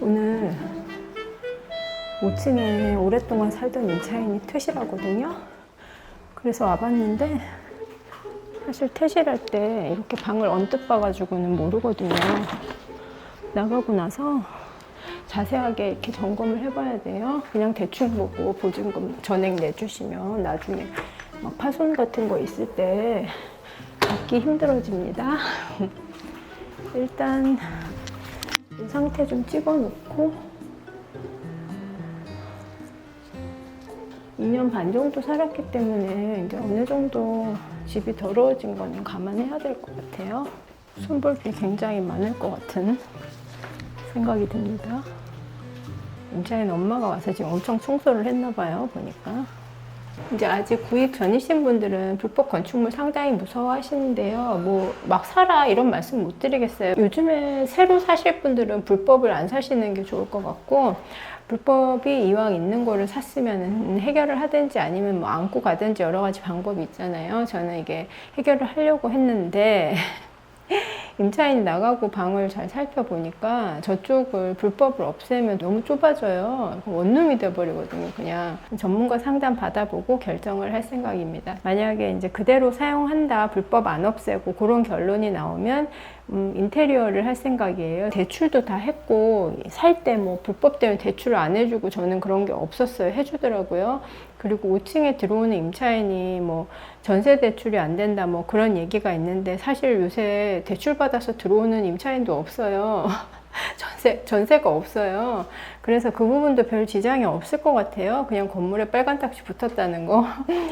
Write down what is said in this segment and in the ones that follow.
오늘 5층에 오랫동안 살던 임차인이 퇴실하거든요. 그래서 와봤는데 사실 퇴실할 때 이렇게 방을 언뜻 봐가지고는 모르거든요. 나가고 나서 자세하게 이렇게 점검을 해봐야 돼요. 그냥 대충 보고 보증금 전액 내주시면 나중에 막 파손 같은 거 있을 때 받기 힘들어집니다. 일단 이 상태 좀 찍어놓고 2년 반 정도 살았기 때문에 이제 어느 정도 집이 더러워진 거는 감안해야 될 것 같아요. 손볼 게 굉장히 많을 것 같은 생각이 듭니다. 임차인 엄마가 와서 지금 엄청 청소를 했나 봐요, 보니까. 이제 아직 구입 전이신 분들은 불법 건축물 상당히 무서워하시는데요. 뭐 막 사라 이런 말씀 못 드리겠어요. 요즘에 새로 사실 분들은 불법을 안 사시는 게 좋을 것 같고, 불법이 이왕 있는 거를 샀으면 해결을 하든지 아니면 뭐 안고 가든지 여러 가지 방법이 있잖아요. 저는 이게 해결을 하려고 했는데 임차인이 나가고 방을 잘 살펴보니까 저쪽을 불법을 없애면 너무 좁아져요. 원룸이 돼버리거든요. 그냥 전문가 상담 받아보고 결정을 할 생각입니다. 만약에 이제 그대로 사용한다, 불법 안 없애고 그런 결론이 나오면 인테리어를 할 생각이에요. 대출도 다 했고 살 때 뭐 불법 때문에 대출을 안 해주고 저는 그런 게 없었어요. 해주더라고요. 그리고 5층에 들어오는 임차인이 뭐 전세 대출이 안 된다 뭐 그런 얘기가 있는데 사실 요새 대출 받아서 들어오는 임차인도 없어요. 전세가 없어요. 그래서 그 부분도 별 지장이 없을 것 같아요. 그냥 건물에 빨간 딱지 붙었다는 거.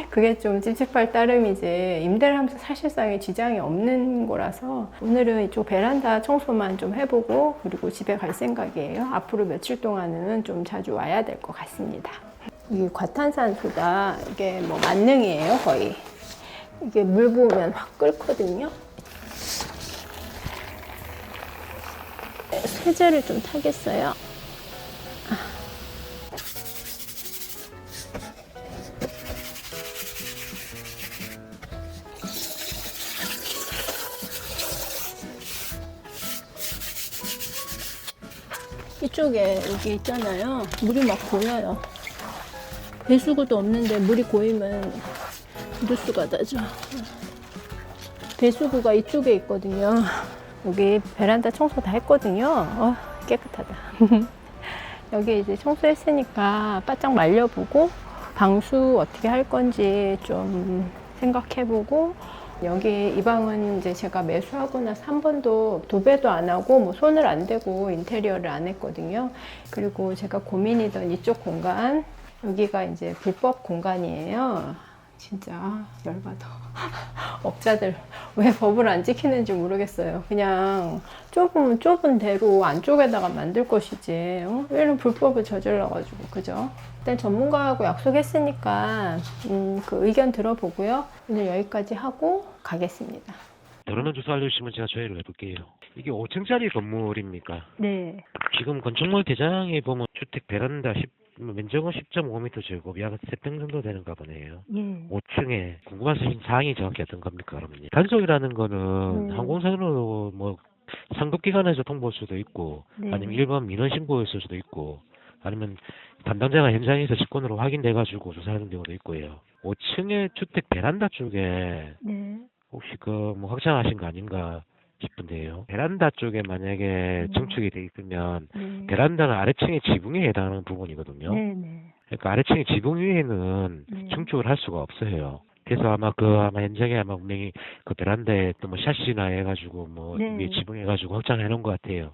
그게 좀 찝찝할 따름이지 임대를 하면서 사실상의 지장이 없는 거라서 오늘은 이쪽 베란다 청소만 좀 해보고 그리고 집에 갈 생각이에요. 앞으로 며칠 동안은 좀 자주 와야 될 것 같습니다. 이 과탄산소다 이게 뭐 만능이에요 거의. 이게 물 부으면 확 끓거든요. 세제를 좀 타겠어요. 이쪽에 여기 있잖아요. 물이 막 고여요. 배수구도 없는데 물이 고이면 누수가 나죠. 배수구가 이쪽에 있거든요. 여기 베란다 청소 다 했거든요. 깨끗하다. 여기 이제 청소했으니까 바짝 말려보고 방수 어떻게 할 건지 좀 생각해보고 여기 이 방은 이제 제가 매수하고 나서 한 번도 도배도 안 하고 뭐 손을 안 대고 인테리어를 안 했거든요. 그리고 제가 고민이던 이쪽 공간 여기가 이제 불법 공간이에요. 진짜 열받아. 업자들 왜 법을 안 지키는지 모르겠어요. 그냥 좁은 대로 안쪽에다가 만들 것이지 왜 이런 불법을 저질러가지고 그죠? 일단 전문가하고 약속했으니까 그 의견 들어보고요. 오늘 여기까지 하고 가겠습니다. 도로는 주소 알려주시면 제가 조회를 해볼게요. 이게 5층짜리 건물입니까? 네. 지금 건축물 대장에 보면 주택 베란다 면적은 10.5m 제곱, 약 3평 정도 되는가 보네요. 예. 5층에 궁금하신 사항이 정확히 어떤 겁니까, 그러면? 단속이라는 거는 항공사로 뭐 상급기관에서 통보할 수도 있고, 아니면 일반 민원 신고였을 수도 있고, 아니면 담당자가 현장에서 직권으로 확인돼가지고 조사하는 경우도 있고요. 5층의 주택 베란다 쪽에 혹시 그 뭐 확장하신 거 아닌가 싶은데요. 베란다 쪽에 만약에 증축이 돼 있으면 베란다는 아래층의 지붕에 해당하는 부분이거든요. 그러니까 아래층의 지붕 위에는 증축을 할 수가 없어요. 그래서 아마 현장에 아마 분명히 그 베란다에 또 뭐 샤시나 해가지고 뭐 위에 지붕 해가지고 확장해 놓은 것 같아요.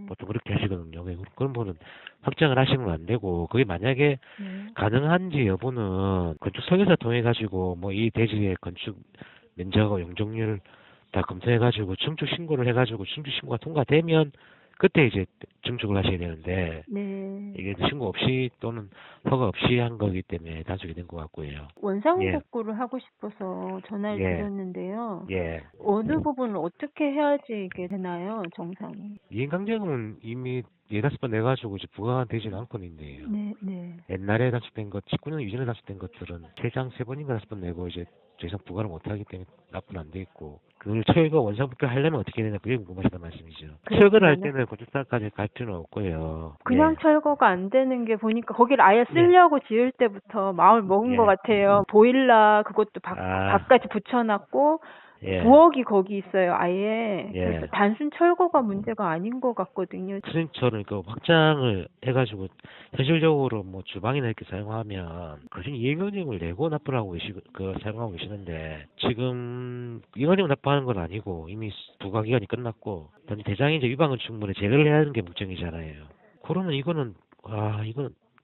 보통 그렇게 하시거든요. 그런 분은 확장을 하시면 안 되고, 그게 만약에 가능한지 여부는 건축 설계사 통해 가지고 뭐 이 대지의 건축 면적과 용적률 다 검토해가지고 증축 신고를 해가지고 증축 신고가 통과되면 그때 이제 증축을 하셔야 되는데 이게 신고 없이 또는 허가 없이 한 거기 때문에 단속이 된 것 같고요. 원상복구를 하고 싶어서 전화를 드렸는데요. 어느 부분을 어떻게 해야지 이게 되나요, 정상이? 이행강제금은 이미 4-5번 내가지고 이제 부과가 되지는 않거든요. 옛날에 단속된 것, 19년 이전에 단속된 것들은 3장 3번인가 5번 내고 이제 더 이상 부과를 못하기 때문에 납부는 안 돼 있고, 그걸 철거 원상복귀 하려면 어떻게 되냐, 그게 궁금하시단 말씀이죠. 철거를 할 때는 건축사까지 갈 필요는 없고요. 그냥 예. 철거가 안 되는 게 보니까 거기를 아예 쓰려고 지을 때부터 마음을 먹은 예. 것 같아요. 보일러 그것도 밖까지 붙여놨고 예. 부엌이 거기 있어요, 아예. 예. 그래서 단순 철거가 문제가 아닌 것 같거든요. 선생님처럼 그 확장을 해가지고 현실적으로 뭐 주방이나 이렇게 사용하면 그중 이행금을 내고 납부를 하고 사용하고 계시는데, 지금 이행금 납부하는 건 아니고 이미 부과 기간이 끝났고 단지 대장이 이제 위반 건축물에 제거를 해야 하는 게 목적이잖아요. 그러면 이거는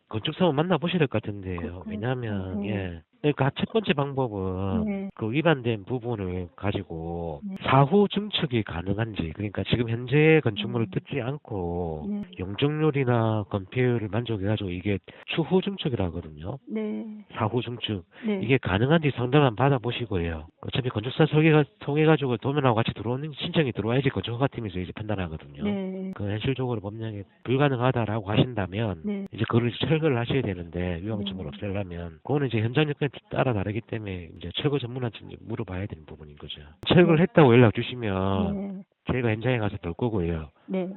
건축사원 만나보셔야 될 것 같은데요. 왜냐하면 그러니까 첫 번째 방법은 그 위반된 부분을 가지고 사후 증축이 가능한지, 그러니까 지금 현재 건축물을 뜯지 않고 용적률이나 건폐율을 만족해가지고 이게 추후 증축이라 하거든요. 사후 증축 이게 가능한지 상담만 받아보시고요. 어차피 건축사 설계가 통해가지고 도면하고 같이 들어오는 신청이 들어와야지 건축허가 팀에서 이제 판단하거든요. 그 현실적으로 법령에 불가능하다라고 하신다면 이제 그걸 철거를 하셔야 되는데, 위반 건축물 없애려면 그거는 이제 현장 여건에 따라 다르기 때문에 이제 철거 전문한테 물어봐야 되는 부분인 거죠. 철거를 했다고 연락 주시면 저희가 현장에 가서 볼 거고요.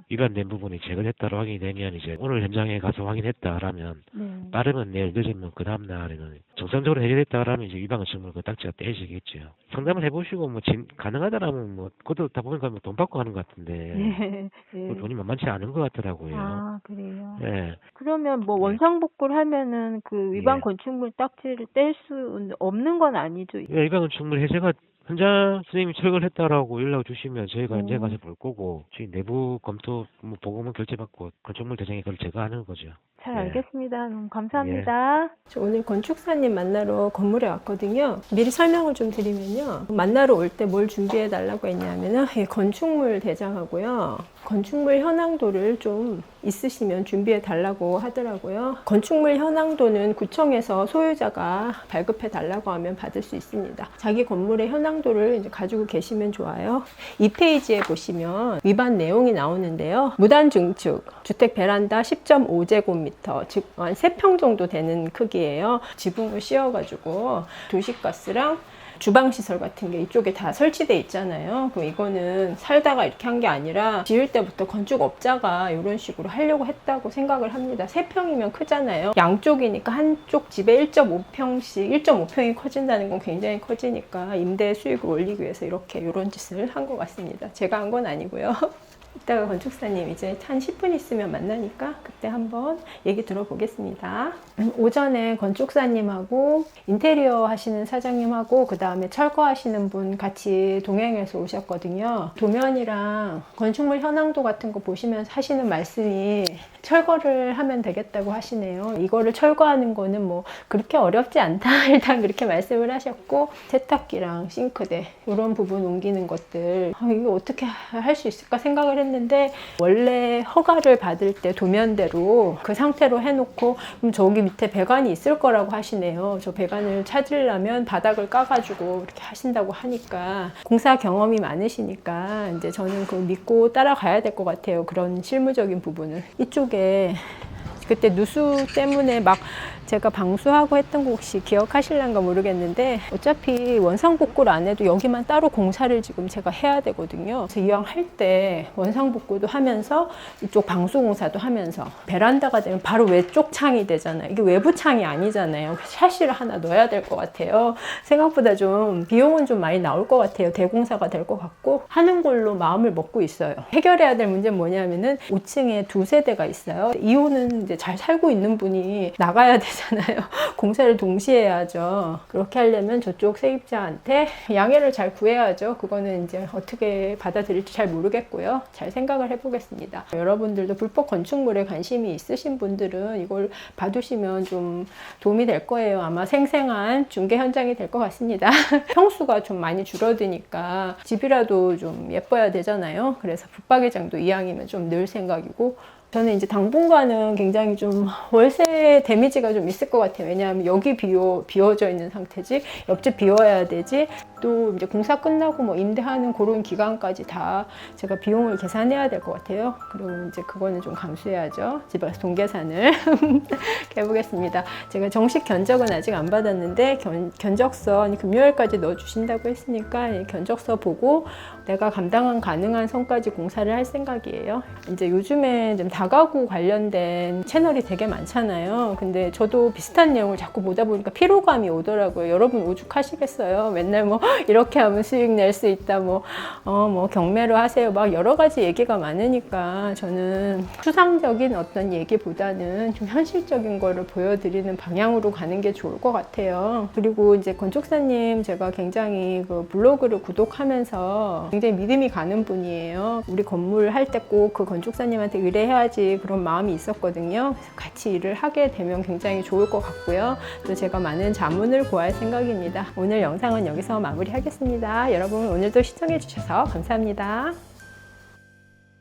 위반된 부분이 제거됐다고 확인이 되면 이제 오늘 현장에 가서 확인했다라면 빠르면 내일, 늦으면 그 다음 날에는 정상적으로 해결됐다라면 이제 위반 건축물 그 딱지가 떼지겠죠. 상담을 해보시고 뭐 가능하다라면 뭐 그것도 다 보니까 뭐 돈 받고 하는 것 같은데 그 돈이 만만치 않은 것 같더라고요. 아, 그래요? 네. 그러면 뭐 원상복구를 하면은 그 위반 건축물 딱지를 뗄 수 없는 건 아니죠? 위반 건축물 해제가 현장 선생님이 철거를 했다라고 연락 주시면 저희가 현장에 가서 볼 거고, 저희 내부 검토 뭐 보고문 결제받고 건축물 대장에 그걸 제거하는 거죠. 잘 알겠습니다. 너무 감사합니다. 저 오늘 건축사님 만나러 건물에 왔거든요. 미리 설명을 좀 드리면요. 만나러 올 때 뭘 준비해 달라고 했냐면은 건축물 대장하고요. 건축물 현황도를 좀 있으시면 준비해 달라고 하더라고요. 건축물 현황도는 구청에서 소유자가 발급해 달라고 하면 받을 수 있습니다. 자기 건물의 현황도를 이제 가지고 계시면 좋아요. 2페이지에 보시면 위반 내용이 나오는데요. 무단 증축, 주택 베란다 10.5제곱미터, 즉 한 3평 정도 되는 크기예요. 지붕을 씌워가지고 도시가스랑 주방시설 같은 게 이쪽에 다 설치돼 있잖아요. 그럼 이거는 살다가 이렇게 한 게 아니라 지을 때부터 건축업자가 이런 식으로 하려고 했다고 생각을 합니다. 3평이면 크잖아요. 양쪽이니까 한쪽 집에 1.5평씩 1.5평이 커진다는 건 굉장히 커지니까 임대 수익을 올리기 위해서 이런 짓을 한 것 같습니다. 제가 한 건 아니고요. 이따가 건축사님 이제 한 10분 있으면 만나니까 그때 한번 얘기 들어보겠습니다. 오전에 건축사님하고 인테리어 하시는 사장님하고 그 다음에 철거하시는 분 같이 동행해서 오셨거든요. 도면이랑 건축물 현황도 같은 거 보시면서 하시는 말씀이 철거를 하면 되겠다고 하시네요. 이거를 철거하는 거는 뭐 그렇게 어렵지 않다 일단 그렇게 말씀을 하셨고, 세탁기랑 싱크대 이런 부분 옮기는 것들 이거 어떻게 할 수 있을까 생각을 했는데, 원래 허가를 받을 때 도면대로 그 상태로 해놓고 그럼 저기 밑에 배관이 있을 거라고 하시네요. 저 배관을 찾으려면 바닥을 까가지고 이렇게 하신다고 하니까, 공사 경험이 많으시니까 이제 저는 그걸 믿고 따라가야 될 것 같아요. 그런 실무적인 부분을. 이쪽에 그때 누수 때문에 막 제가 방수하고 했던 거 혹시 기억하실란가 모르겠는데, 어차피 원상복구를 안 해도 여기만 따로 공사를 지금 제가 해야 되거든요. 그래서 이왕 할 때 원상복구도 하면서 이쪽 방수공사도 하면서, 베란다가 되면 바로 외쪽 창이 되잖아요. 이게 외부 창이 아니잖아요. 샤시를 하나 넣어야 될 것 같아요. 생각보다 좀 비용은 좀 많이 나올 것 같아요. 대공사가 될 것 같고 하는 걸로 마음을 먹고 있어요. 해결해야 될 문제는 뭐냐면은 5층에 2세대가 있어요. 2호는 이제 잘 살고 있는 분이 나가야 되잖아요. 공사를 동시에 해야죠. 그렇게 하려면 저쪽 세입자한테 양해를 잘 구해야죠. 그거는 이제 어떻게 받아들일지 잘 모르겠고요. 잘 생각을 해보겠습니다. 여러분들도 불법 건축물에 관심이 있으신 분들은 이걸 봐두시면 좀 도움이 될 거예요. 아마 생생한 중개 현장이 될 것 같습니다. 평수가 좀 많이 줄어드니까 집이라도 좀 예뻐야 되잖아요. 그래서 붙박이장도 이왕이면 좀 늘 생각이고, 저는 이제 당분간은 굉장히 좀 월세 데미지가 좀 있을 것 같아요. 왜냐하면 여기 비워져 있는 상태지, 옆집 비워야 되지, 또 이제 공사 끝나고 뭐 임대하는 그런 기간까지 다 제가 비용을 계산해야 될 것 같아요. 그리고 이제 그거는 좀 감수해야죠. 집에 가서 동계산을 해보겠습니다. 제가 정식 견적은 아직 안 받았는데 견적서 금요일까지 넣어주신다고 했으니까 이 견적서 보고 내가 감당 가능한 선까지 공사를 할 생각이에요. 이제 요즘에 좀 다가구 관련된 채널이 되게 많잖아요. 근데 저도 비슷한 내용을 자꾸 보다 보니까 피로감이 오더라고요. 여러분 오죽하시겠어요? 맨날 뭐 이렇게 하면 수익 낼 수 있다, 뭐 경매로 하세요. 막 여러 가지 얘기가 많으니까 저는 추상적인 어떤 얘기보다는 좀 현실적인 거를 보여드리는 방향으로 가는 게 좋을 것 같아요. 그리고 이제 건축사님 제가 굉장히 그 블로그를 구독하면서 굉장히 믿음이 가는 분이에요. 우리 건물 할 때 꼭 그 건축사님한테 의뢰해야지 그런 마음이 있었거든요. 그래서 같이 일을 하게 되면 굉장히 좋을 것 같고요. 또 제가 많은 자문을 구할 생각입니다. 오늘 영상은 여기서 마무리하겠습니다. 여러분 오늘도 시청해 주셔서 감사합니다.